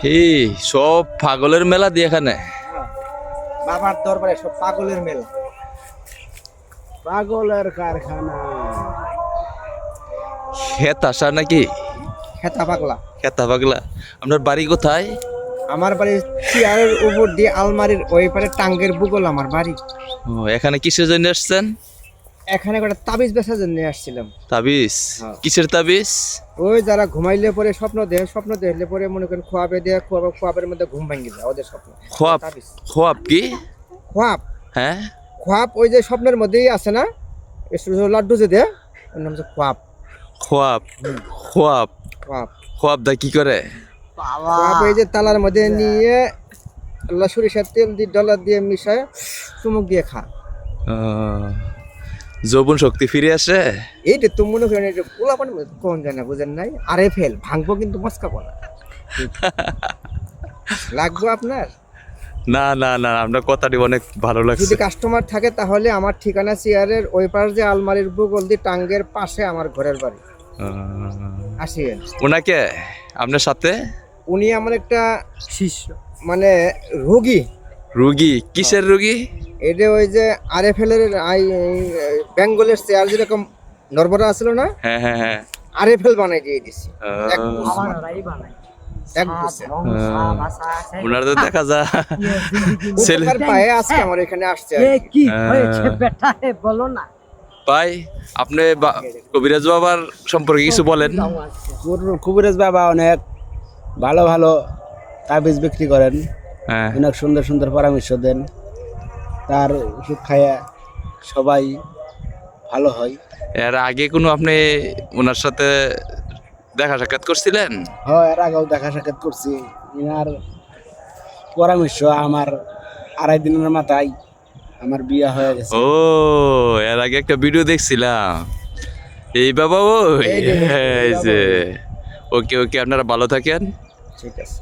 এই সব পাগলের মেলা দিয়ে এখানে বাবার দরবারে সব পাগলের মেলা। পাগলের কারখানা। খেত আসা নাকি? খেতা পাগলা। খেতা পাগলা। আপনার বাড়ি কোথায়? আমার বাড়ি চেয়ারের উপর দিয়ে আলমারির ওই পারে টাঙ্গের বুগল আমার বাড়ি। ও, এখানে কিসের জন্য আসছেন? এখানে একটা তাবিজ বেচার জন্য আসছিলাম। তাবিজ? হ্যাঁ। কিসের তাবিজ? ওই যারা ঘুমাইলে পরে স্বপ্ন দেখলে পরে মনে করেন খোয়াবে দিয়ে খোয়াবের মধ্যে ঘুম ভাঙে যায় ওদের স্বপ্ন। খোয়াব? তাবিজ। খোয়াব কি? খোয়াব হ্যাঁ, খোয়াব ওই যে স্বপ্নের মধ্যেই আছে না, এই ছোট ছোট লাড্ডু যে দেয় ওর নাম হচ্ছে খোয়াব। খোয়াব। খোয়াব। খোয়াব খোয়াব দা কি করে? খোয়াব এই যে তালার মধ্যে নিয়ে আল্লাহ সরিষার তেল দিয়ে ডলার দিয়ে মিশায় চুমুক দিয়ে খা। যৌবন শক্তি ফিরে আসে? এইটা তো মনে করেন এটা পোলাপান কোন যায় না, বুঝেন নাই? আরে ফেল ভাঙবো কিন্তু মস্কাবো না। লাগবো আপনার? না না না, আপনার কথাটি অনেক ভালো যদি লাগছে। কাস্টমার থাকে তাহলে আমার ঠিকানা চেয়ারের ওই পাশ যে আলমারির বুগল দিয়ে টাঙ্গের পাশে আমার ঘরের বাড়ি। আসিয়েন। ওনাকে আপনার সাথে? উনি আমার একটা শিষ্য, মানে রোগী। রুগী? কিসের রুগী? এটা ওই যে আরএফএল এর বেঙ্গলের চেয়ার যেরকম নরবরা আছিল না, হ্যাঁ হ্যাঁ হ্যাঁ। আরএফএল বানাই দিয়ে দিছি। এক বছর। এক বছর। ওনার তো দেখা যায় ছেলে উপকার পায়ে আজকে আমার এখানে আসছে আর কি। কি হয়েছে বেটা বলো না। পাই। আপনি কবিরাজ বাবার সম্পর্কে কিছু বলেন। কবিরাজ বাবা অনেক ভালো ভালো তাবিজ বিক্রি করেন, হ্যাঁ, অনেক সুন্দর সুন্দর পরামর্শ দেন। তার ওষুধ খাইয়া সবাই ভালো হয়। এর আগে কোনো আপনি ওনার সাথে দেখা সাক্ষাৎ করছিলেন? হয়, এর আগেও দেখা সাক্ষাৎ করছি। ইনার পরামর্শ আমার 2.5 দিনের মাথায় আমার বিয়ে হয়ে গেছে। ও, এর আগে একটা ভিডিও দেখছিলাম। এই বাবা, ওই এই যে, এই যে। ওকে ওকে, আপনারা ভালো থাকেন। ঠিক আছে।